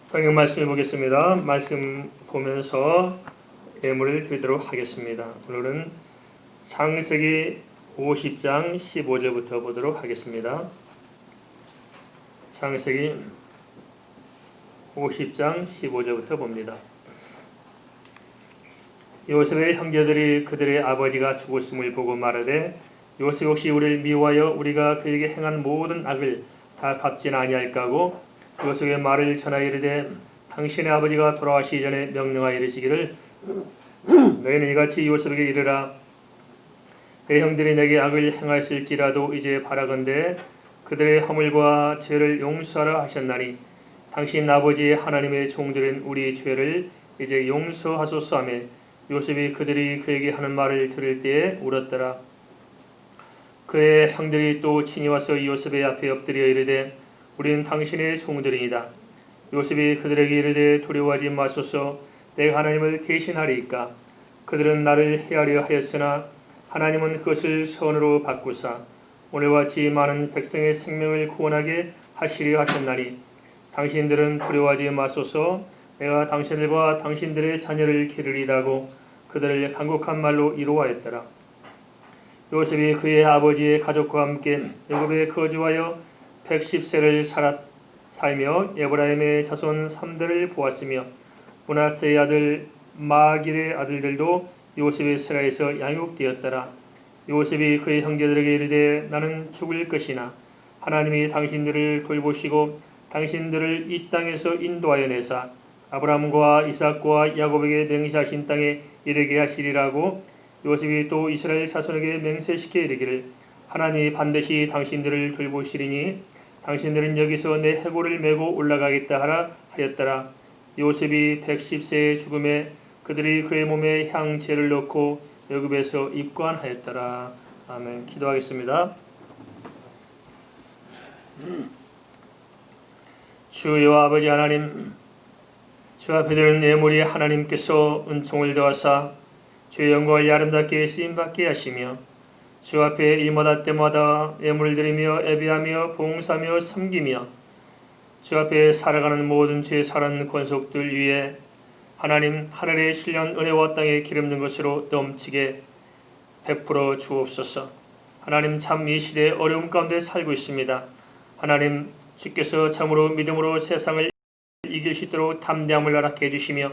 성경 말씀을 보겠습니다. 말씀 보면서 예물을 드리도록 하겠습니다. 오늘은 창세기 50장 15절부터 보도록 하겠습니다. 창세기 50장 15절부터 봅니다. 요셉의 형제들이 그들의 아버지가 죽었음을 보고 말하되 요셉 혹시 우리를 미워하여 우리가 그에게 행한 모든 악을 다 갚지는 아니할까 하고 요셉의 말을 전하여 이르되 당신의 아버지가 돌아가시기 전에 명령하여 이르시기를 너희는 이같이 요셉에게 이르라 내 형들이 내게 악을 행하였을지라도 이제 바라건대 그들의 허물과 죄를 용서하라 하셨나니 당신 아버지의 하나님의 종들은 우리 죄를 이제 용서하소서 하며 요셉이 그들이 그에게 하는 말을 들을 때에 울었더라. 그의 형들이 또 친히 와서 요셉의 앞에 엎드려 이르되 우리는 당신의 종들이니이다. 요셉이 그들에게 이르되 두려워하지 마소서 내가 하나님을 대신하리이까. 그들은 나를 해하려 하였으나 하나님은 그것을 선으로 바꾸사 오늘과 같이 많은 백성의 생명을 구원하게 하시려 하셨나니 당신들은 두려워하지 마소서 내가 당신들과 당신들의 자녀를 기르리다고 그들을 간곡한 말로 이루어하였더라. 요셉이 그의 아버지의 가족과 함께 애굽에 거주하여 110세를 살며 에브라임의 자손 3대를 보았으며 므낫세의 아들 마길의 아들들도 요셉의 세라에서 양육되었더라. 요셉이 그의 형제들에게 이르되 나는 죽을 것이나 하나님이 당신들을 돌보시고 당신들을 이 땅에서 인도하여 내사 아브라함과 이삭과 야곱에게 맹세하신 땅에 이르게 하시리라고 요셉이 또 이스라엘 자손에게 맹세시켜 이르기를 하나님이 반드시 당신들을 돌보시리니 당신들은 여기서 내 해골을 메고 올라가겠다 하라 하였더라. 요셉이 110세의 죽음에 그들이 그의 몸에 향제를 넣고 애굽에서 입관하였더라. 아멘. 기도하겠습니다. 주여 아버지 하나님, 주 앞에 드는 예물이 하나님께서 은총을 더하사 주의 영광을 아름답게 쓰임받게 하시며 주 앞에 일마다 때마다 예물을 드리며 예배하며 봉사하며 섬기며 주 앞에 살아가는 모든 죄 사는 권속들 위에 하나님 하늘의 신령 은혜와 땅에 기름진 것으로 넘치게 베풀어 주옵소서. 하나님 참 이 시대에 어려움 가운데 살고 있습니다. 하나님 주께서 참으로 믿음으로 세상을 이길 수 있도록 담대함을 허락해 주시며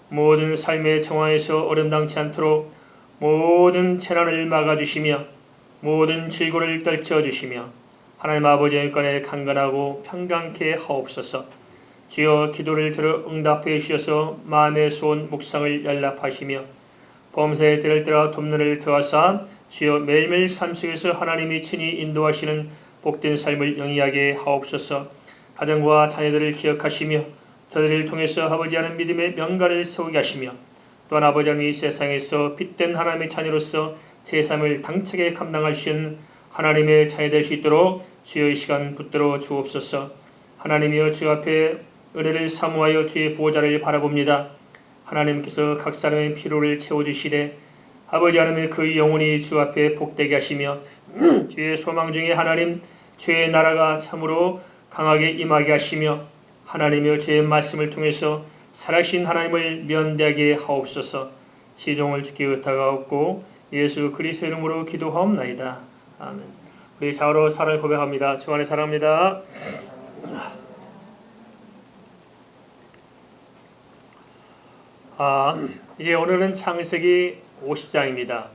모든 삶의 정황에서 어림당치 않도록 모든 재난을 막아주시며 모든 질고를 떨쳐주시며 하나님 아버지의 영권에 강건하고 평강케 하옵소서. 주여 기도를 들어 응답해 주셔서 마음의 소원 묵상을 연락하시며 범사에 들을 때라 돕는을 더하사 주여 매일매일 삶 속에서 하나님이 친히 인도하시는 복된 삶을 영위하게 하옵소서. 가정과 자녀들을 기억하시며 저들을 통해서 아버지 하는 믿음의 명가를 세우게 하시며 또한 아버지 하나님 이 세상에서 빛된 하나님의 자녀로서 제 삶을 당차게 감당할 수 있는 하나님의 자녀 될 수 있도록 주의 시간 붙들어 주옵소서. 하나님이여 주 앞에 은혜를 사모하여 주의 보호자를 바라봅니다. 하나님께서 각 사람의 필요를 채워주시되 아버지 하나님의 그 영혼이 주 앞에 복되게 하시며 주의 소망 중에 하나님 주의 나라가 참으로 강하게 임하게 하시며 하나님이여 주의 말씀을 통해서 살아계신 하나님을 면대하게 하옵소서. 시종을 주께 의탁하옵고 예수 그리스도 이름으로 기도하옵나이다. 아멘. 우리 좌우로 사랑을 고백합니다. 주 안에 사랑합니다. 이제 오늘은 창세기 50장입니다.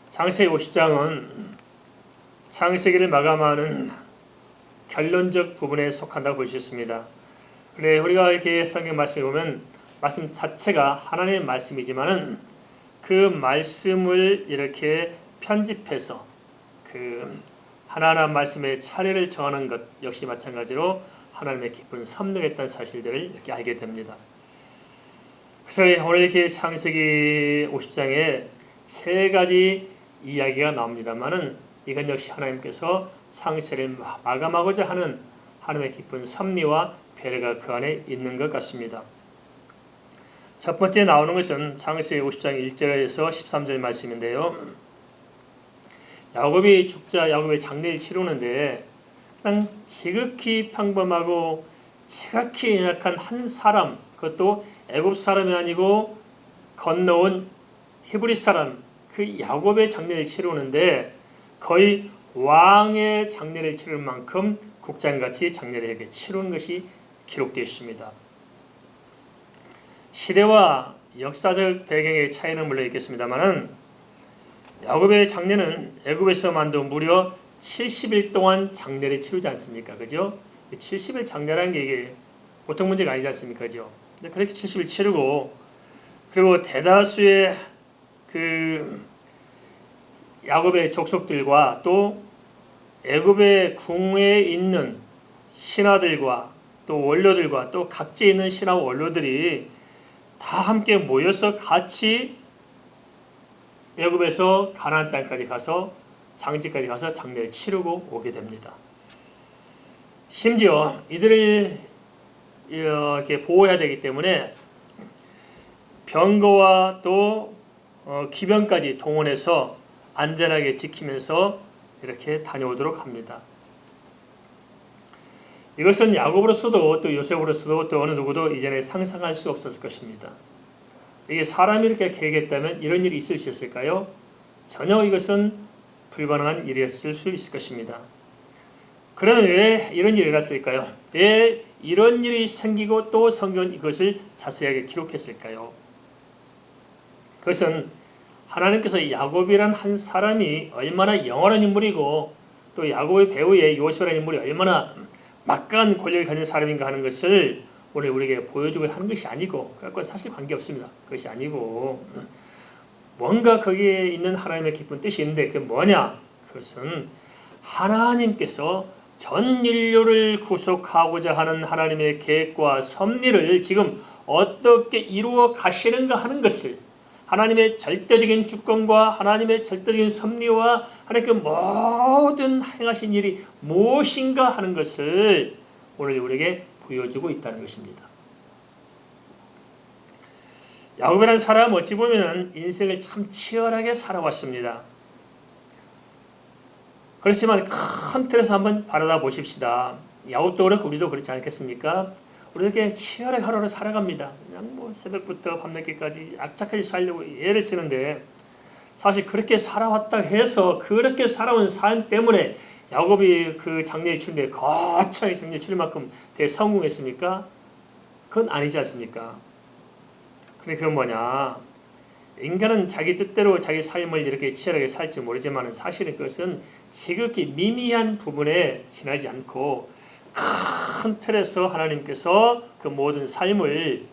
창세기 50장은 창세기를 마감하는 결론적 부분에 속한다고 볼 수 있습니다. 그래 우리가 이렇게 성경 말씀을 보면 말씀 자체가 하나님의 말씀이지만은 그 말씀을 이렇게 편집해서 그 하나하나 말씀의 차례를 정하는 것 역시 마찬가지로 하나님의 깊은 섭리가 있다는 사실들을 이렇게 알게 됩니다. 그래서 오늘 이렇게 창세기 50장에 세 가지 이야기가 나옵니다만은 이건 역시 하나님께서 창세를 마감하고자 하는 하나님의 깊은 섭리와 배려가 그 안에 있는 것 같습니다. 첫 번째 나오는 것은 창세기 50장 1절에서 13절 말씀인데요. 야곱이 죽자 야곱의 장례를 치르는데 그냥 지극히 평범하고 지극히 연약한 한 사람, 그것도 애굽 사람이 아니고 건너온 히브리 사람, 그 야곱의 장례를 치르는데 거의 왕의 장례를 치를 만큼 국장같이 장례를 이렇게 치르는 것이 기록되어 있습니다. 시대와 역사적 배경의 차이는 물론 있겠습니다만은 야곱의 장례는 애굽에서만도 무려 70일 동안 장례를 치르지 않습니까? 그죠? 70일 장례라는 게 이게 보통 문제가 아니지 않습니까? 그죠? 근데 그렇게 70일 치르고 그리고 대다수의 그 야곱의 족속들과 또 애굽의 궁에 있는 신하들과 또 원로들과 또 각지에 있는 신하 원로들이 다 함께 모여서 같이 애굽에서 가나안 땅까지 가서 장지까지 가서 장례를 치르고 오게 됩니다. 심지어 이들을 이렇게 보호해야 되기 때문에 병거와 또 기병까지 동원해서 안전하게 지키면서 이렇게 다녀오도록 합니다. 이것은 야곱으로서도 또 요셉으로서도 또 어느 누구도 이전에 상상할 수 없었을 것입니다. 이게 사람이 이렇게 계획했다면 이런 일이 있을 수 있을까요? 전혀 이것은 불가능한 일이었을 수 있을 것입니다. 그러면 왜 이런 일이 일어났을까요? 왜 이런 일이 생기고 또 성경은 이것을 자세하게 기록했을까요? 그것은 하나님께서 야곱이란 한 사람이 얼마나 영원한 인물이고 또 야곱의 배후에 요셉이라는 인물이 얼마나 막강한 권력을 가진 사람인가 하는 것을 오늘 우리에게 보여주고 하는 것이 아니고 그것과 사실 관계없습니다. 그것이 아니고 뭔가 거기에 있는 하나님의 깊은 뜻이 있는데 그게 뭐냐? 그것은 하나님께서 전 인류를 구속하고자 하는 하나님의 계획과 섭리를 지금 어떻게 이루어 가시는가 하는 것을 하나님의 절대적인 주권과 하나님의 절대적인 섭리와 하나님의 모든 행하신 일이 무엇인가 하는 것을 오늘 우리에게 보여주고 있다는 것입니다. 야곱이라는 사람 어찌 보면 인생을 참 치열하게 살아왔습니다. 그렇지만 큰 틀에서 한번 바라다 보십시다. 야곱도 그렇고 우리도 그렇지 않겠습니까? 우리도 이렇게 치열하게 하루를 살아갑니다. 그냥 뭐 새벽부터 밤늦게까지 악착하게 살려고 애를 쓰는데 사실 그렇게 살아왔다 해서 그렇게 살아온 삶 때문에 야곱이 그 장례를 치는데 거창하게 장례를 치를 만큼 대성공했습니까? 그건 아니지 않습니까? 근데 그건 뭐냐? 인간은 자기 뜻대로 자기 삶을 이렇게 치열하게 살지 모르지만 사실은 그것은 지극히 미미한 부분에 지나지 않고 큰 틀에서 하나님께서 그 모든 삶을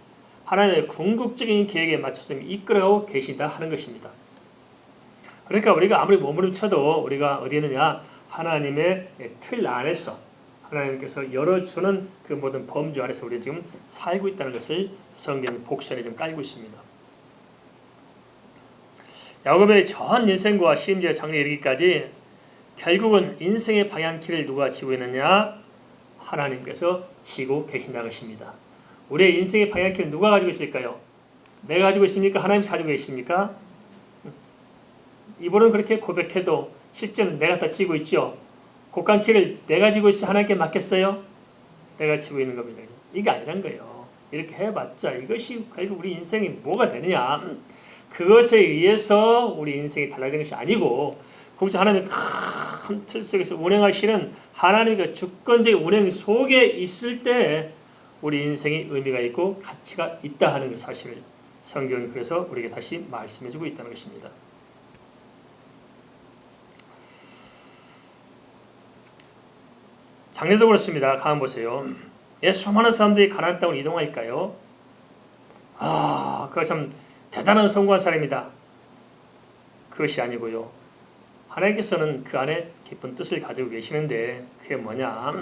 하나님의 궁극적인 계획에 맞춰서 이끌어가고 계시다 하는 것입니다. 그러니까 우리가 아무리 몸부림쳐도 우리가 어디 있느냐? 하나님의 틀 안에서 하나님께서 열어주는 그 모든 범주 안에서 우리가 지금 살고 있다는 것을 성경 복선에 좀 깔고 있습니다. 야곱의 전 인생과 심지어 장래에 이르기까지 결국은 인생의 방향키를 누가 지고 있느냐? 하나님께서 지고 계신다는 것입니다. 우리의 인생의 방향키를 누가 가지고 있을까요? 내가 가지고 있습니까? 하나님이 가지고 계십니까? 입으로는 그렇게 고백해도 실제는 내가 다 지고 있죠. 곡간키를 내가 지고 있어 하나님께 맡겼어요? 내가 지고 있는 겁니다. 이게 아니란 거예요. 이렇게 해봤자 이것이 결국 우리 인생이 뭐가 되느냐? 그것에 의해서 우리 인생이 달라지는 것이 아니고 그것이 하나님의 큰 틀 속에서 운행하시는 하나님의 주권적인 운행 속에 있을 때 우리 인생이 의미가 있고 가치가 있다 하는 그 사실을 성경은 그래서 우리에게 다시 말씀해주고 있다는 것입니다. 장례도 그렇습니다. 가만 보세요. 수많은 사람들이 가나안 땅으로 이동할까요? 그거 참 대단한 성공한 사람이다. 그것이 아니고요. 하나님께서는 그 안에 깊은 뜻을 가지고 계시는데 그게 뭐냐?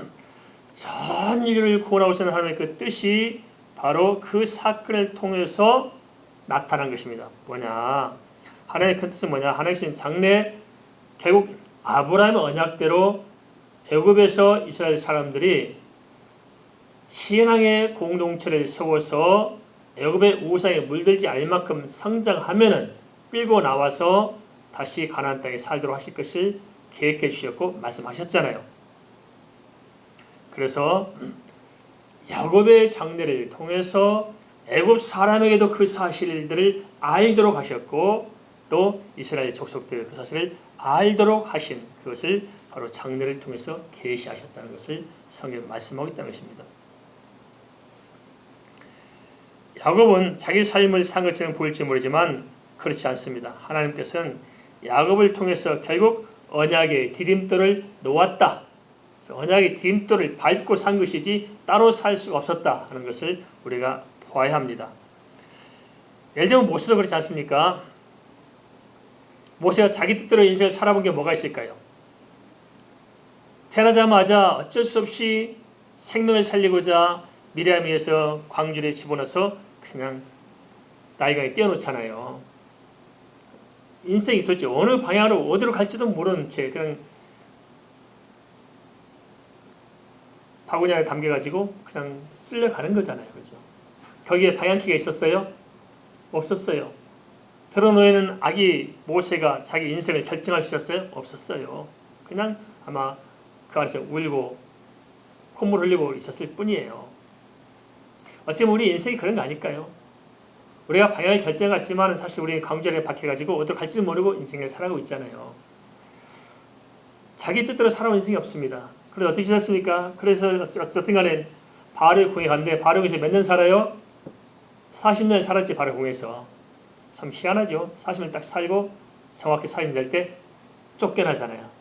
전 인류를 구원하고자 하는 하나님의 그 뜻이 바로 그 사건을 통해서 나타난 것입니다. 뭐냐? 하나님의 큰 뜻은 뭐냐? 하나님께서는 장래 결국 아브라함의 언약대로 애굽에서 이스라엘 사람들이 신앙의 공동체를 세워서 애굽의 우상에 물들지 않을 만큼 성장하면은 끌고 나와서 다시 가나안 땅에 살도록 하실 것을 계획해 주셨고 말씀하셨잖아요. 그래서 야곱의 장례를 통해서 애굽 사람에게도 그 사실들을 알도록 하셨고 또 이스라엘 족속들 그 사실을 알도록 하신 그것을 바로 장례를 통해서 계시하셨다는 것을 성경에 말씀하고 있다는 것입니다. 야곱은 자기 삶을 산 것처럼 보일지 모르지만 그렇지 않습니다. 하나님께서는 야곱을 통해서 결국 언약의 디딤돌을 놓았다. 언약의 디딤돌을 밟고 산 것이지 따로 살 수가 없었다 하는 것을 우리가 보아야 합니다. 예를 들면 모세도 그렇지 않습니까? 모세가 자기 뜻대로 인생을 살아본 게 뭐가 있을까요? 태어나자마자 어쩔 수 없이 생명을 살리고자 미리암에서 광주리에 집어넣어서 그냥 나이강에 띄워놓잖아요. 인생이 도대체 어느 방향으로 어디로 갈지도 모르는 채 그냥 바구니 안에 담겨가지고 그냥 쓸려가는 거잖아요. 그렇죠? 거기에 방향키가 있었어요? 없었어요. 드러놓이는 아기 모세가 자기 인생을 결정할 수 있었어요? 없었어요. 그냥 아마 그 안에서 울고 콧물 흘리고 있었을 뿐이에요. 어쩌면 우리 인생이 그런 거 아닐까요? 우리가 방향을 결정했지만 사실 우리는 광주리에 박혀가지고 어디로 갈지도 모르고 인생을 살아가고 있잖아요. 자기 뜻대로 살아온 인생이 없습니다. 그래서 어떻게 지냈습니까? 그래서 어쨌든 간에 바알의 궁에 갔는데 바알의 궁에서 몇 년 살아요? 40년 살았지. 바알의 궁에서. 참 희한하죠. 40년 딱 살고 정확히 40년 될 때 쫓겨나잖아요.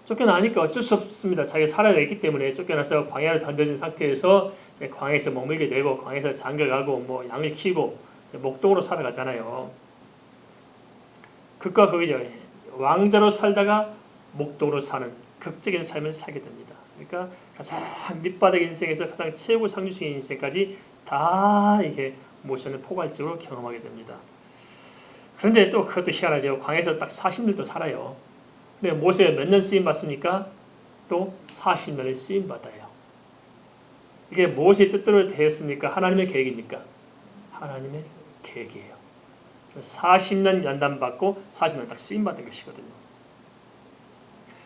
쫓겨나니까 어쩔 수 없습니다. 자기가 살아야 되기 때문에 쫓겨나서 광야로 던져진 상태에서 광야에서 머물게 되고 광야에서 장가가고 뭐 양을 키우고 목동으로 살아가잖아요. 극과 극이죠. 왕자로 살다가 목동으로 사는 극적인 삶을 살게 됩니다. 그러니까 가장 밑바닥 인생에서 가장 최고 상류층의 인생까지 다 이게 모세는 포괄적으로 경험하게 됩니다. 그런데 또 그것도 희한하죠. 광야에서 딱 40년도 살아요. 근데 모세가 몇 년 쓰임 받습니까? 또 40년을 쓰임 받아요. 이게 모세의 뜻대로 되었습니까? 하나님의 계획입니까? 하나님의 계획이에요. 40년 연단받고 40년 딱 쓰임 받은 것이거든요.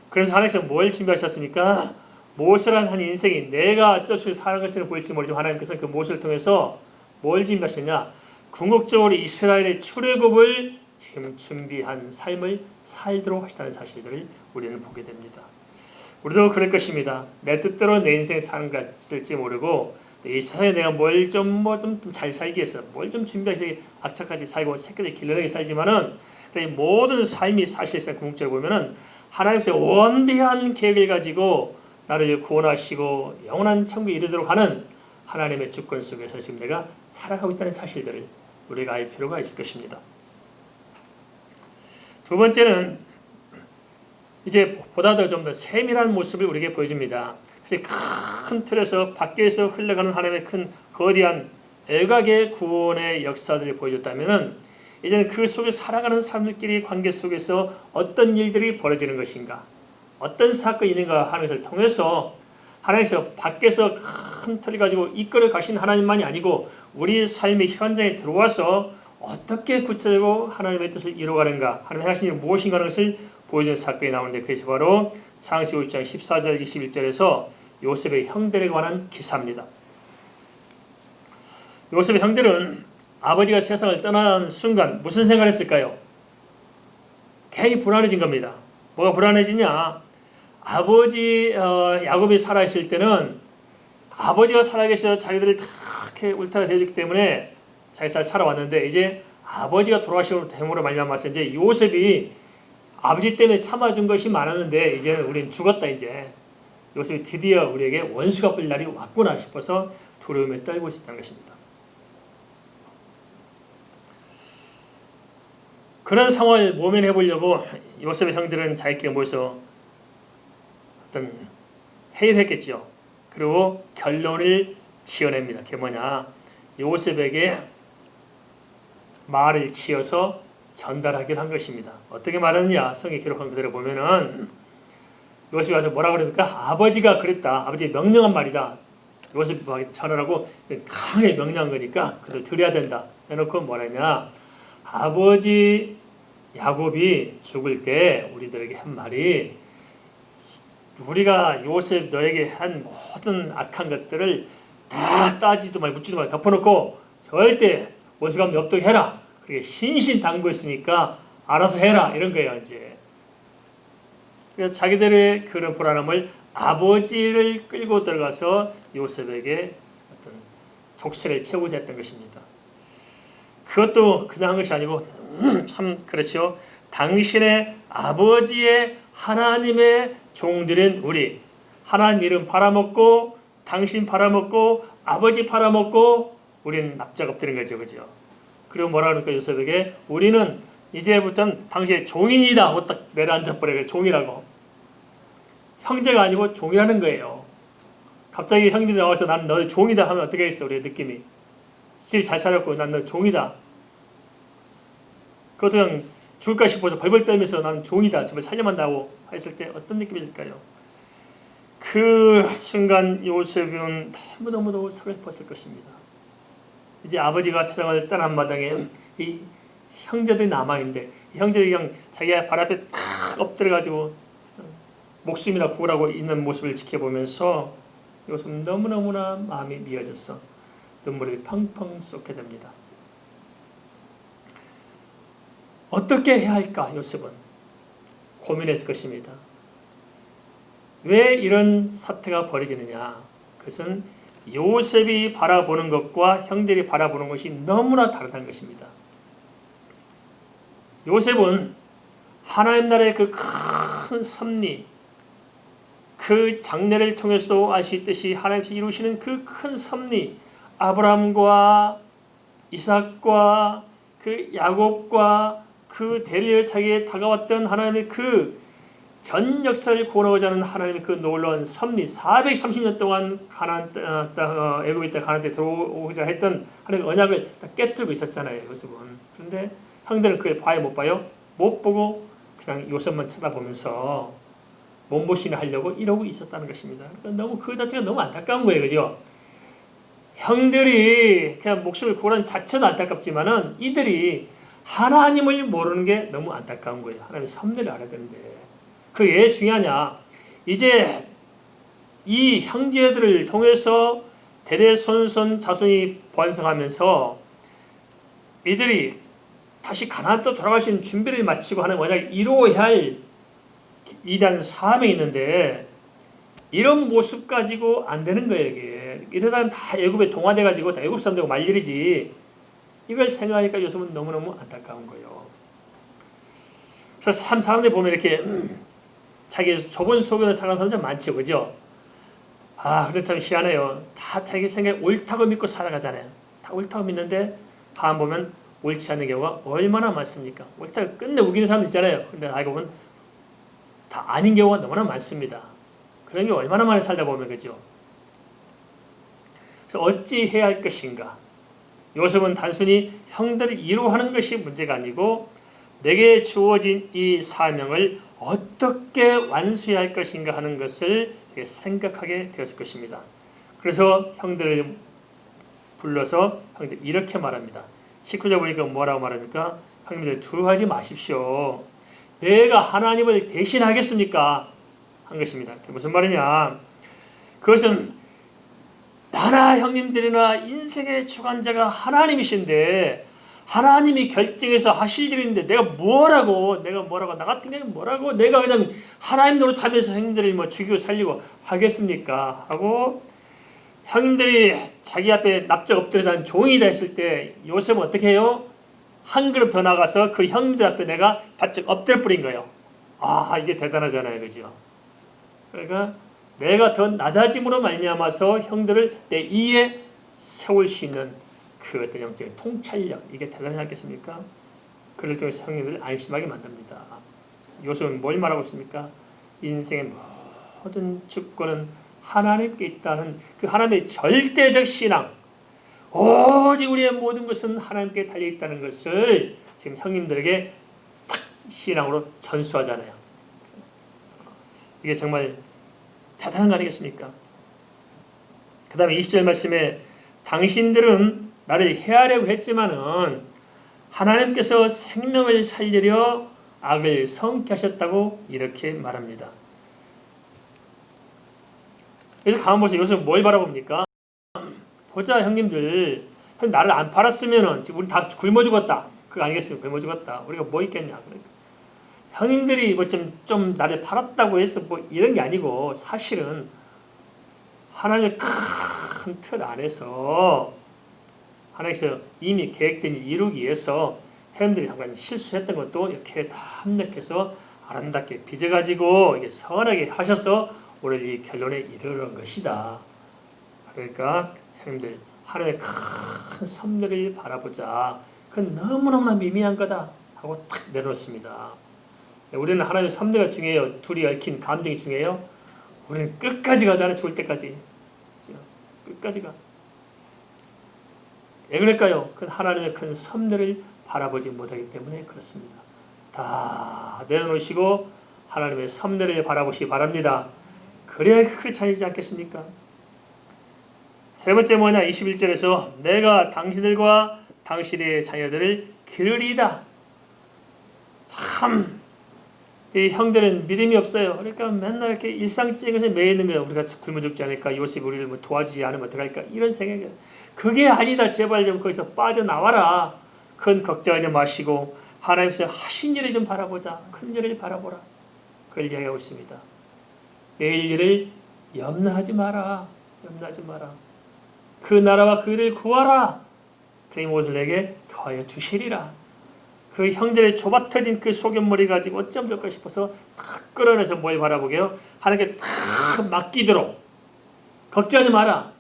그래서 하나님께서 뭘 준비하셨습니까? 모세란 한 인생이 내가 어쩔 수 없이 사는 것처럼 보일지 모르지만 하나님께서는 그 모세를 통해서 뭘 준비하셨냐? 궁극적으로 이스라엘의 출애굽을 지금 준비한 삶을 살도록 하시다는 사실들을 우리는 보게 됩니다. 우리도 그럴 것입니다. 내 뜻대로 내 인생 사는 것일지 모르고 이 세상에 내가 뭘 좀 잘 살기 위해서 뭘 좀 준비해서 악착같이 살고 새끼들 길러내게 살지만은 모든 삶이 사실상 궁극적으로 보면은 하나님께서 원대한 계획을 가지고 나를 구원하시고 영원한 천국에 이르도록 하는 하나님의 주권 속에서 지금 내가 살아가고 있다는 사실들을 우리가 알 필요가 있을 것입니다. 두 번째는 이제 보다 더 좀 더 세밀한 모습을 우리에게 보여줍니다. 그래서 큰 틀에서 밖에서 흘러가는 하나님의 큰 거대한 일각의 구원의 역사들을 보여줬다면은 이제는 그 속에 살아가는 사람들끼리 관계 속에서 어떤 일들이 벌어지는 것인가, 어떤 사건이 있는가 하는 것을 통해서 하나님께서 밖에서 큰 틀을 가지고 이끌어 가신 하나님만이 아니고 우리 삶의 현장에 들어와서 어떻게 구체적으로 하나님의 뜻을 이루어가는가, 하나님의 하신 일이 무엇인가 하는 것을 보여주는 사건이 나오는데 그것이 바로 창세기 5장 14절 21절에서 요셉의 형들에 관한 기사입니다. 요셉의 형들은 아버지가 세상을 떠나는 순간 무슨 생각을 했을까요? 굉장히 불안해진 겁니다. 뭐가 불안해지냐? 아버지 야곱이 살아있을 때는 아버지가 살아계셔서 자기들을 다 이렇게 울타리 대줬기 때문에 자기 잘 살아왔는데 이제 아버지가 돌아가심으로 말미암아서 이제 요셉이 아버지 때문에 참아준 것이 많았는데 이제는 우리는 죽었다. 이제 요셉이 드디어 우리에게 원수가 뿔 날이 왔구나 싶어서 두려움에 떨고 있었다는 것입니다. 그런 상황을 모면해 보려고 요셉의 형들은 자기끼리 모여서 어떤 회의를 했겠죠. 그리고 결론을 지어냅니다. 그게 뭐냐? 요셉에게 말을 지어서 전달하기로 한 것입니다. 어떻게 말하느냐? 성경에 기록한 그대로 보면은 요셉이 와서 뭐라고 그럽니까? 아버지가 그랬다. 아버지의 명령한 말이다. 요셉이 전하라고 강하게 명령한 거니까 그도 들어야 된다. 해놓고 뭐라 했냐? 아버지 야곱이 죽을 때 우리들에게 한 말이 우리가 요셉 너에게 한 모든 악한 것들을 다 따지도 말고 묻지도 말고 덮어놓고 절대 원수감이 없도록 해라. 그렇게 신신당부했으니까 알아서 해라 이런 거예요 이제. 그래서 자기들의 그런 불안함을 아버지를 끌고 들어가서 요셉에게 어떤 족쇄를 채우고자 했던 것입니다. 그것도 그냥 한 것이 아니고 참 그렇죠. 당신의 아버지의 하나님의 종들인 우리 하나님 이름 팔아먹고 당신 팔아먹고 아버지 팔아먹고 우리는 납작 엎드린 거죠. 그죠? 그리고 뭐라 그러니까 요셉에게 우리는 이제부터는 당신의 종인이다 하고 딱 내려앉아버려요. 종이라고. 형제가 아니고 종이라는 거예요. 갑자기 형님이 나와서 난 너의 종이다 하면 어떻게 했어? 우리의 느낌이. 질 잘 살았고 난 너 종이다. 그것도 그냥 죽을까 싶어서 벌벌 떨면서 나는 종이다. 정말 살려만다고 했을 때 어떤 느낌이 들까요? 그 순간 요셉은 너무너무 슬펐을 것입니다. 이제 아버지가 세상을 떠난 마당에 이 형제들이 남아있는데 형제들이 그냥 자기 발 앞에 탁 엎드려가지고 목숨이나 구하고 있는 모습을 지켜보면서 요셉은 너무너무나 마음이 미어져서 눈물을 펑펑 쏟게 됩니다. 어떻게 해야 할까? 요셉은 고민했을 것입니다. 왜 이런 사태가 벌어지느냐? 그것은 요셉이 바라보는 것과 형들이 바라보는 것이 너무나 다르다는 것입니다. 요셉은 하나님 나라의 그 큰 섭리, 그 장래를 통해서도 알 수 있듯이 하나님께서 이루시는 그 큰 섭리, 아브라함과 이삭과 그 야곱과 그 대리를 자기에 다가왔던 하나님의 그 전 역사를 구원하고자 하는 하나님의 그 놀라운 섭리, 430년 동안 가나안 땅, 애굽의 땅 가나안 땅에 들어오고자 했던 하나님의 언약을 다 깨뜨리고 있었잖아요. 요셉은. 그런데 형들은 그걸 봐요, 못 봐요? 못 보고 그냥 요셉만 쳐다보면서 몸보신을 하려고 이러고 있었다는 것입니다. 그러니까 너무 그 자체가 너무 안타까운 거예요, 그죠? 형들이 그냥 목숨을 구하는 자체도 안타깝지만은 이들이 하나님을 모르는 게 너무 안타까운 거예요. 하나님의 섭리를 알아야 되는데. 그게 왜 중요하냐? 이제 이 형제들을 통해서 대대손손 자손이 번성하면서 이들이 다시 가나안 땅 돌아갈 수 있는 준비를 마치고 하는 원약을 이루어야 할 이단 사명이 있는데 이런 모습 가지고 안 되는 거예요. 이게. 이러다가 다 애굽에 동화돼 가지고 다 애굽 사람 되고 말 일이지. 이걸 생각하니까 요즘은 너무너무 안타까운 거예요. 그래서 참 사람들이 보면 이렇게 자기 좁은 소견을 살아가는 사람들 많죠. 그죠? 아, 근데 참 희한해요. 다 자기 생각에 옳다고 믿고 살아가잖아요. 다 옳다고 믿는데 가만 보면 옳지 않은 경우가 얼마나 많습니까? 옳다고 끝내 우기는 사람 있잖아요. 근데 알고 보면 다 아닌 경우가 너무나 많습니다. 그런 게 얼마나 많이 살다 보면 그죠? 그래서 어찌 해야 할 것인가? 요셉은 단순히 형들을 이루어하는 것이 문제가 아니고 내게 주어진 이 사명을 어떻게 완수해야 할 것인가 하는 것을 생각하게 되었을 것입니다. 그래서 형들을 불러서 형들 이렇게 말합니다. 19절 보니까 뭐라고 말합니까? 형님들 두려워하지 마십시오. 내가 하나님을 대신하겠습니까? 한 것입니다. 그게 무슨 말이냐? 그것은 나나 형님들이나 인생의 주관자가 하나님이신데 하나님이 결정해서 하실 일인데 내가 뭐라고 나 같은 게 뭐라고 내가 그냥 하나님 노릇하면서 형님들을 뭐 죽이고 살리고 하겠습니까? 하고 형님들이 자기 앞에 납작 엎드려서 종이다 했을 때 요셉은 어떻게 해요? 한 그룹 더 나가서 그 형님들 앞에 내가 바짝 엎드려 버린 거예요. 아, 이게 대단하잖아요. 그죠? 그러니까 내가 더 낮아짐으로 말미암아서 형들을 내 이에 세울 수 있는 그 어떤 영적인 통찰력, 이게 대단하지 않겠습니까? 그를 통해서 형님들을 안심하게 만듭니다. 요셉은 뭘 말하고 있습니까? 인생의 모든 주권은 하나님께 있다는 그 하나님의 절대적 신앙, 오직 우리의 모든 것은 하나님께 달려있다는 것을 지금 형님들에게 탁 신앙으로 전수하잖아요. 이게 정말 대단한 거 아니겠습니까? 그 다음에 20절 말씀에 당신들은 나를 해하려고 했지만은 하나님께서 생명을 살리려 악을 성취하셨다고 이렇게 말합니다. 그래서 가만 보세요. 요새 뭘 바라봅니까? 보자 형님들, 나를 안 팔았으면은 지금 우리 다 굶어 죽었다. 그거 아니겠습니까? 굶어 죽었다. 우리가 뭐 있겠냐. 그러니까 형님들이 뭐 좀 나를 팔았다고 해서 뭐 이런 게 아니고 사실은 하나님의 큰 틀 안에서 하나님께서 이미 계획된 일 이루기 위해서 형님들이 잠깐 실수했던 것도 이렇게 다 합력해서 아름답게 빚어가지고 이게 선하게 하셔서 오늘 이 결론에 이르는 것이다. 그러니까 형님들 하나님의 큰 섭리를 바라보자. 그건 너무너무나 미미한 거다 하고 탁 내놓습니다. 우리는 하나님의 섭리가 중요해요. 둘이 얽힌 감정이 중요해요. 우리는 끝까지 가잖아요. 죽을 때까지. 끝까지 가. 왜 그럴까요? 그 하나님의 큰 섭리를 바라보지 못하기 때문에 그렇습니다. 다 내놓으시고 하나님의 섭리를 바라보시기 바랍니다. 그래야 그렇게 차이지 않겠습니까? 세 번째 뭐냐? 21절에서 내가 당신들과 당신의 자녀들을 기르리이다. 참, 이 형들은 믿음이 없어요. 그러니까 맨날 이렇게 일상적인 매여 있는 거예요. 우리가 굶어 죽지 않을까? 요셉이 우리를 뭐 도와주지 않으면 어떡할까? 이런 생각이에요. 그게 아니다. 제발 좀 거기서 빠져나와라. 큰 걱정하지 마시고 하나님께서 하신 일을 좀 바라보자. 큰 일을 바라보라. 그걸 이야기하고 있습니다. 내일 일을 염려하지 마라. 염려하지 마라. 그 나라와 그를 구하라. 그의 무엇을 내게 더하여 주시리라. 그 형들의 좁아터진 그 소견머리 가지고 어쩜 좋을까 싶어서 탁 끌어내서 뭘 바라보게요? 하나님께 탁 맡기도록. 걱정하지 마라.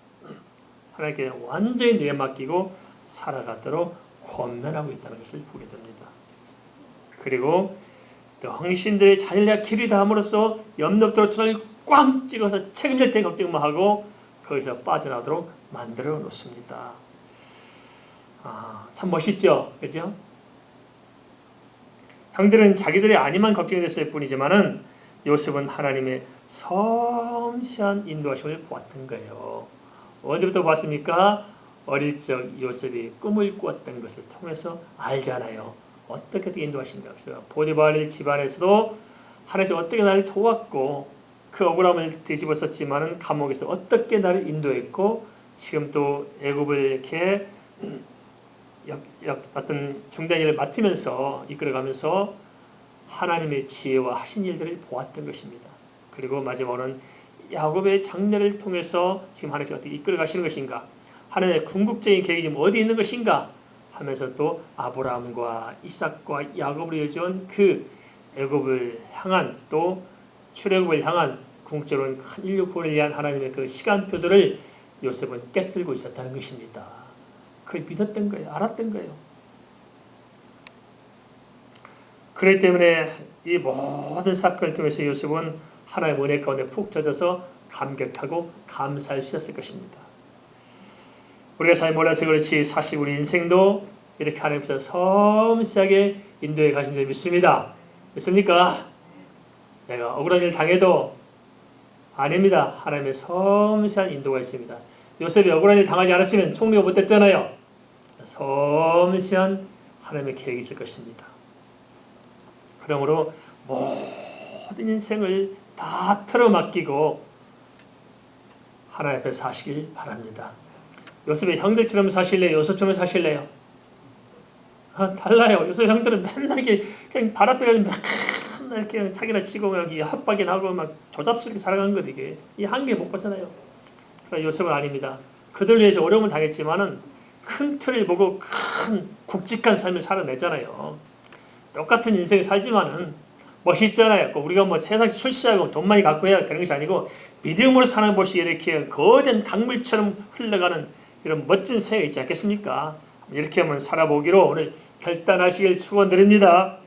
하나님께 완전히 내맡기고 살아가도록 권면하고 있다는 것을 보게 됩니다. 그리고 당신들의 자녀를 내가 기르다 함으로써 염려 없도록 손을 꽝 찍어서 책임질 때 걱정만 하고 거기서 빠져나오도록 만들어 놓습니다. 참 멋있죠? 그죠? 형들은 자기들의 안위만 걱정이 됐을 뿐이지만은 요셉은 하나님의 섬세한 인도하심을 보았던 거예요. 언제부터 봤습니까? 어릴 적 요셉이 꿈을 꾸었던 것을 통해서 알잖아요. 어떻게 인도하신가. 그래서 보디발 집안에서도 하나님께서 어떻게 나를 도왔고 그 억울함을 뒤집었었지만은 감옥에서 어떻게 나를 인도했고 지금 또 애굽을 이렇게 어떤 중대한 일을 맡으면서 이끌어가면서 하나님의 지혜와 하신 일들을 보았던 것입니다. 그리고 마지막으로는 야곱의 장례를 통해서 지금 하나님께서 어떻게 이끌어가시는 것인가, 하나님의 궁극적인 계획이 지금 어디 있는 것인가 하면서 또 아브라함과 이삭과 야곱으로 이어진 그 애굽을 향한 또 출애굽을 향한 궁극적으로는 큰 인류 구원을 위한 하나님의 그 시간표들을 요셉은 깨뜨리고 있었다는 것입니다. 그걸 믿었던 거예요. 알았던 거예요. 그렇기 때문에 이 모든 사건을 통해서 요셉은 하나님의 은혜 가운데 푹 젖어서 감격하고 감사할 수 있었을 것입니다. 우리가 잘 몰라서 그렇지 사실 우리 인생도 이렇게 하나님께서 섬세하게 인도해 가신 줄 믿습니다. 믿습니까? 내가 억울한 일 당해도 아닙니다. 하나님의 섬세한 인도가 있습니다. 요셉이 억울한 일 당하지 않았으면 총리가 못됐잖아요. 섬세한 하나님의 계획이 있을 것입니다. 그러므로 모든 인생을 다 틀어맡기고 하나님 앞에 사시길 바랍니다. 요셉의 형들처럼 사실래요? 요셉처럼 사실래요? 달라요. 요셉 형들은 맨날 이렇게 그냥 발 앞에 가서 맨날 이렇게 사기나 치고 여기 합박이나 하고 막 조잡스럽게 살아가는 것 이게 이 한계 못 벗어나요. 그러나 요셉은 아닙니다. 그들 위해서 어려움을 당했지만은 큰 틀을 보고 큰 굵직한 삶을 살아내잖아요. 똑같은 인생을 살지만은 멋있잖아요. 우리가 뭐 세상 출세하고 돈 많이 갖고 해야 되는 것이 아니고 믿음으로 사는 것이 이렇게 거대한 강물처럼 흘러가는 이런 멋진 생이 있지 않겠습니까? 이렇게 한번 살아보기로 오늘 결단하시길 축원드립니다.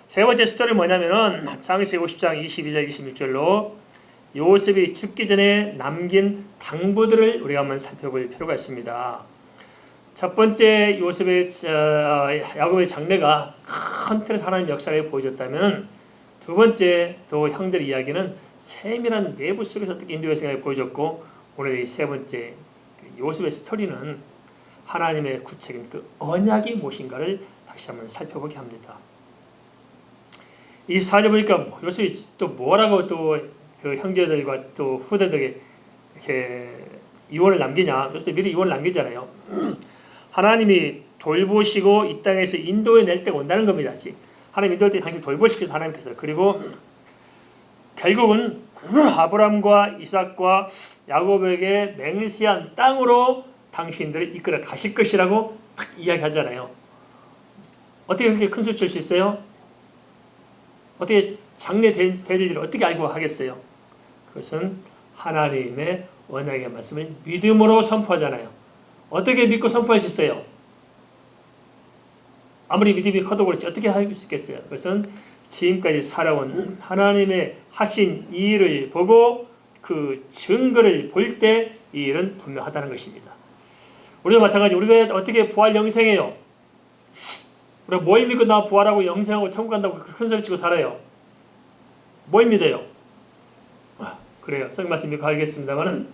세 번째 스토리 뭐냐면은 창세기 50장 22절 26절로 요셉이 죽기 전에 남긴 당부들을 우리가 한번 살펴볼 필요가 있습니다. 첫 번째 요셉의 야곱의 장래가 큰 틀에서 하나님의 역사를 보여줬다면 두 번째 또 형들의 이야기는 세밀한 내부 속에서 어떻게 인도의 생각을 보여줬고 오늘 이 세 번째 요셉의 스토리는 하나님의 구체적인 그 언약이 무엇인가를 다시 한번 살펴보게 합니다. 24절 보니까 요셉이 또 뭐라고 또 그 형제들과 또 후대들에게 이렇게 유언을 남기냐? 요셉도 미리 유언을 남기잖아요. 하나님이 돌보시고 이 땅에서 인도해낼 때가 온다는 겁니다. 하나님 인도할 때 당신 돌보시켜서 하나님께서. 그리고 결국은 아브람과 이삭과 야곱에게 맹세한 땅으로 당신들을 이끌어 가실 것이라고 딱 이야기하잖아요. 어떻게 그렇게 큰 소리 칠 수 있어요? 어떻게 장래 대질을 어떻게 알고 하겠어요? 그것은 하나님의 언약의 말씀을 믿음으로 선포하잖아요. 어떻게 믿고 선포할 수 있어요? 아무리 믿음이 커도 그렇지 어떻게 할 수 있겠어요? 그것은 지금까지 살아온 하나님의 하신 이 일을 보고 그 증거를 볼 때 이 일은 분명하다는 것입니다. 우리가 마찬가지, 우리가 어떻게 부활 영생해요? 우리가 뭘 믿고 나 부활하고 영생하고 천국 간다고 큰 소리 치고 살아요? 뭘 믿어요? 그래요. 성경 말씀 믿고 알겠습니다만은,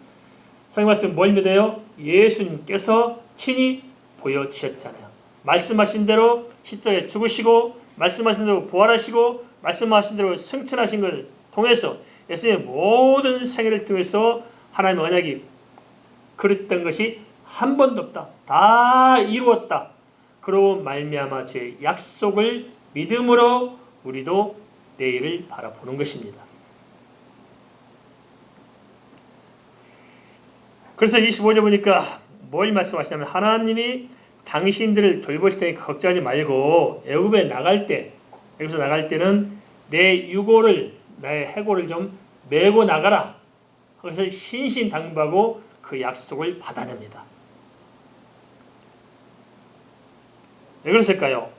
성경 말씀 뭘 믿어요? 예수님께서 친히 보여주셨잖아요. 말씀하신 대로 십자가에 죽으시고, 말씀하신 대로 부활하시고, 말씀하신 대로 승천하신 걸 통해서 예수님의 모든 생애를 통해서 하나님의 언약이 그랬던 것이 한 번도 없다. 다 이루었다. 그러고 말미암아 제 약속을 믿음으로 우리도 내일을 바라보는 것입니다. 그래서 25절 보니까 뭘 말씀하시냐면, 하나님이 당신들을 돌보실 테니까 걱정하지 말고 애굽에 나갈 때, 애굽에서 나갈 때는 내 유고를, 나의 해고를 좀 메고 나가라. 그래서 신신당부하고 그 약속을 받아냅니다. 왜 그랬을까요?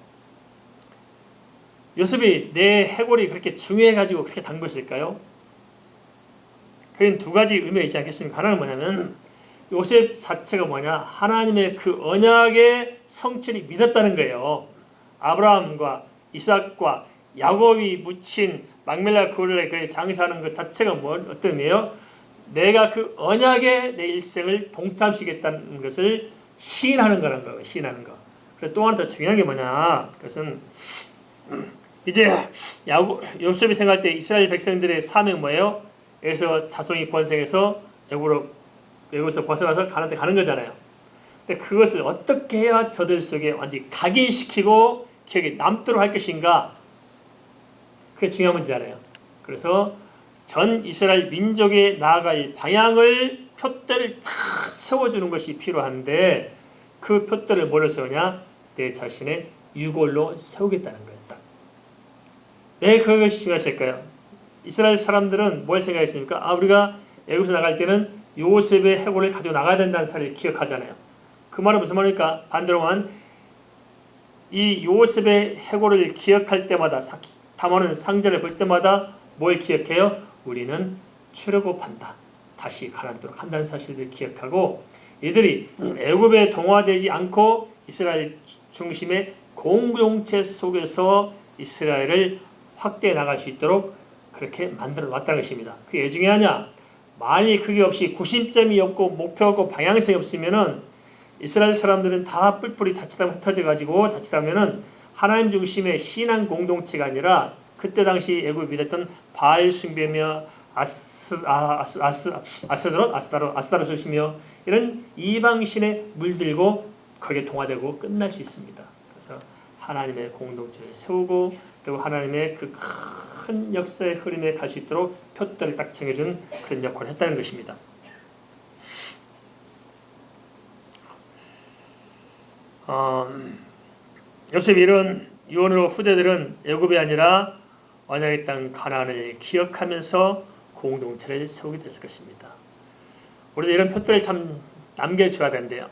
요셉이 내 해골이 그렇게 중요해가지고 그렇게 당부했을까요? 그건 두 가지 의미가 있지 않겠습니까? 하나는 뭐냐면, 요셉 자체가 뭐냐? 하나님의 그 언약의 성취를 믿었다는 거예요. 아브라함과 이삭과 야곱이 묻힌 막멜라 굴에 그 장사하는 것 자체가 어떤 의미예요? 내가 그 언약에 내 일생을 동참시키겠다는 것을 시인하는 거라는 거예요. 시인하는 거. 그리고 또 하나 더 중요한 게 뭐냐? 그것은 이제 요셉이 생각할 때 이스라엘 백성들의 사명 뭐예요? 여기서 자손이 번성해서 애굽에서 벗어나서 가나안 데 가는 거잖아요. 근데 그것을 어떻게 해야 저들 속에 완전히 각인시키고 기억에 남도록 할 것인가? 그게 중요한 문제잖아요. 그래서 전 이스라엘 민족에 나아갈 방향을, 표대를 다 세워주는 것이 필요한데, 그 표대를 뭐로 세우냐? 내 자신의 유골로 세우겠다는 거였다. 왜 그것이 중요했을까요? 이스라엘 사람들은 뭘 생각했습니까? 우리가 애굽에서 나갈 때는 요셉의 해골을 가지고 나가야 된다는 사실을 기억하잖아요. 그 말은 무슨 말입니까? 반대로만 이 요셉의 해골을 기억할 때마다, 담아놓은 상자를 볼 때마다 뭘 기억해요? 우리는 출애굽한다. 다시 가나안으로 간다는 사실을 기억하고, 이들이 애굽에 동화되지 않고 이스라엘 중심의 공동체 속에서 이스라엘을 확대해 나갈 수 있도록 그렇게 만들어 놨다는 것입니다. 그게 왜 중요하냐? 만일 그게 없이 구심점이 없고 목표 없고 방향성이 없으면은 이스라엘 사람들은 다 뿔뿔이 자칫하면 흩어져가지고 자칫하면은 하나님 중심의 신앙 공동체가 아니라, 그때 당시 애굽이 믿었던 바알 숭배며 아스타로스시며 이런 이방신에 물들고 거기에 동화되고 끝날 수 있습니다. 그래서 하나님의 공동체를 세우고, 그리고 하나님의 그 큰 역사의 흐름에 갈 수 있도록 표대를 딱 정해준 그런 역할을 했다는 것입니다. 요셉이 이런 유언으로 후대들은 애굽이 아니라 언약의 땅 가나안을 기억하면서 공동체를 세우게 됐을 것입니다. 우리도 이런 표대를 참 남겨줘야 된대요.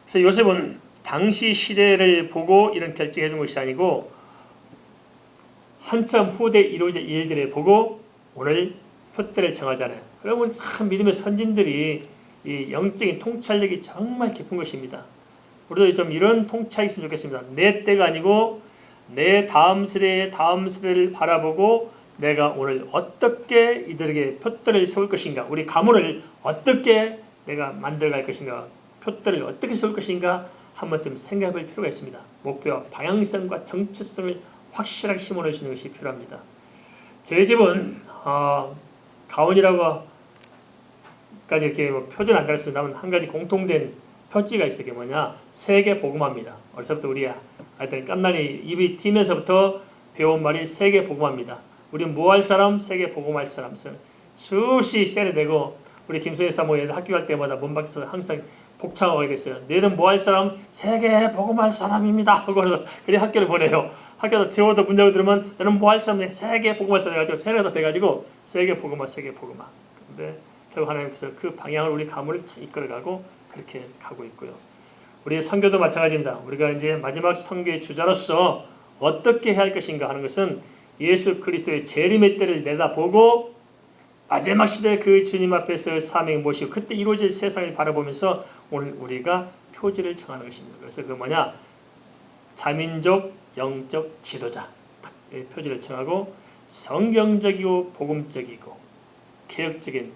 그래서 요셉은 당시 시대를 보고 이런 결정해 준 것이 아니고, 한참 후대 이루어질 일들을 보고 오늘 표대를 정하잖아요. 그러면 참 믿음의 선진들이 이 영적인 통찰력이 정말 깊은 것입니다. 우리도 좀 이런 통찰이 있으면 좋겠습니다. 내 때가 아니고 내 다음 세대를 바라보고 내가 오늘 어떻게 이들에게 표대를 세울 것인가, 우리 가문을 어떻게 내가 만들어갈 것인가, 표대를 어떻게 세울 것인가 한 번쯤 생각해볼 필요가 있습니다. 목표와 방향성과 정체성을 확실하게 심어놓으시는 것이 필요합니다. 저희 집은 가온이라고 까지 이렇게 뭐 표준 안 달았습니다만 한 가지 공통된 표지가 있어. 그게 뭐냐? 세계 복음화입니다. 어렸을 때부터 우리 하여튼 깐난이 입이 튀면서부터 배운 말이 세계 복음화입니다. 우리는 뭐 할 사람? 세계 복음할 사람. 수없이 세례되고 우리 김성애 사모님 학교 갈 때마다 문 밖에서 항상 복창하고 그랬어요. 너희는 뭐 할 사람? 세계 복음할 사람입니다. 하고 그래 학교를 보내요. 학교도 들어오다 문장을 들으면 너는 뭐 할 사람? 세계 복음할 사람 해가지고 세례가 돼가지고 세계 복음화, 세계 복음화. 근데 결국 하나님께서 그 방향을 우리 가문을 이끌어가고 그렇게 가고 있고요. 우리 선교도 마찬가지입니다. 우리가 이제 마지막 선교의 주자로서 어떻게 해야 할 것인가 하는 것은 예수 그리스도의 재림의 때를 내다보고 마지막 시대 그 주님 앞에서 사명을 모시고 그때 이루어질 세상을 바라보면서 오늘 우리가 표지를 정하는 것입니다. 그래서 그 뭐냐? 자민족 영적 지도자 표지를 정하고 성경적이고 복음적이고 개혁적인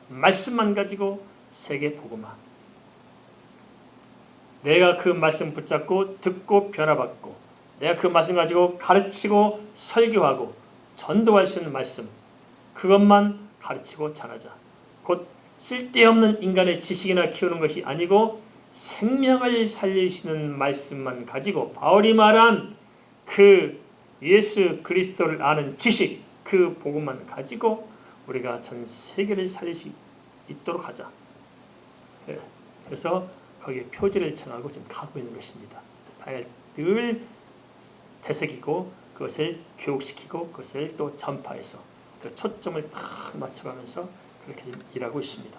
말씀만 가지고 세계 복음화. 내가 그 말씀 붙잡고 듣고 변화받고 내가 그 말씀 가지고 가르치고 설교하고 전도할 수 있는 말씀 그것만 가르치고 전하자. 곧 쓸데없는 인간의 지식이나 키우는 것이 아니고 생명을 살리시는 말씀만 가지고 바울이 말한 그 예수 그리스도를 아는 지식 그 복음만 가지고 우리가 전 세계를 살릴 수 있도록 하자. 그래서 거기에 표지를 정하고 지금 가고 있는 것입니다. 늘 되새기고 그것을 교육시키고 그것을 또 전파해서 그 초점을 탁 맞춰가면서 그렇게 일하고 있습니다.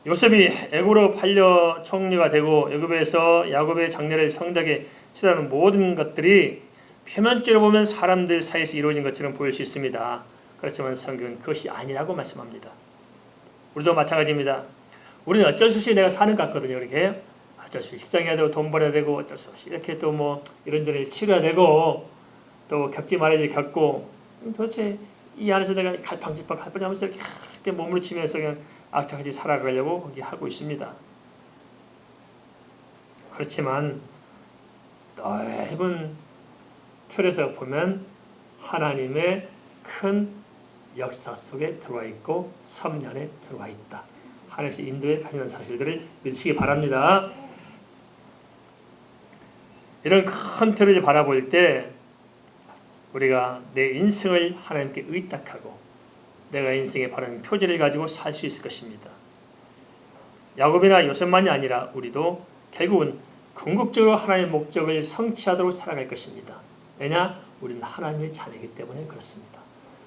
요셉이 애굽으로 팔려 총리가 되고 애굽에서 야곱의 장례를 성대하게 치르는 모든 것들이 표면적으로 보면 사람들 사이에서 이루어진 것처럼 보일 수 있습니다. 그렇지만 성경은 그것이 아니라고 말씀합니다. 우리도 마찬가지입니다. 우리는 어쩔 수 없이 내가 사는 것 같거든요. 이렇게 어쩔 수 없이 직장 해야 되고 돈 벌어야 되고 어쩔 수 없이 이렇게 또 뭐 이런저런 일 치러야 되고 또 겪지 말아야 일 겪고 도대체 이 안에서 내가 갈팡질팡 하면서 이렇게 몸을 치면서 그냥 악착같이 살아가려고 거기 하고 있습니다. 그렇지만 넓은 틀에서 보면 하나님의 큰 역사 속에 들어와 있고 섭리 들어와 있다. 하나님께서 인도에 가시는 사실들을 믿으시기 바랍니다. 이런 큰 틀을 바라볼 때 우리가 내 인생을 하나님께 의탁하고 내가 인생의 바른 표지를 가지고 살 수 있을 것입니다. 야곱이나 요셉만이 아니라 우리도 결국은 궁극적으로 하나님의 목적을 성취하도록 살아갈 것입니다. 왜냐? 우리는 하나님의 자녀이기 때문에 그렇습니다.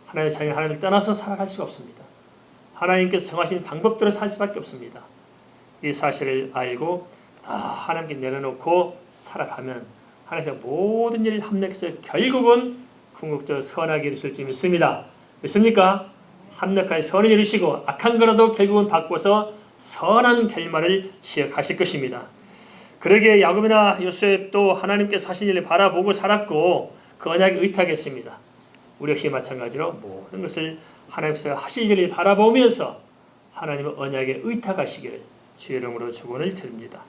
하나님의 자녀는 하나님을 떠나서 살아갈 수가 없습니다. 하나님께서 정하신 방법대로 살 수밖에 없습니다. 이 사실을 알고 다 하나님께 내려놓고 살아가면 하나님께서 모든 일을 합력해서 결국은 궁극적으로 선하게 이루실 줄 믿습니다. 믿습니까? 합력하여 선을 이루시고 악한 거라도 결국은 바꿔서 선한 결말을 지어가실 것입니다. 그러기에 야곱이나 요셉도 하나님께서 하신 일을 바라보고 살았고 그 언약에 의탁했습니다. 우리 역시 마찬가지로 모든 것을 하나님께서 하실 일을 바라보면서 하나님의 언약에 의탁하시기를 주의 이름으로 축원을 드립니다.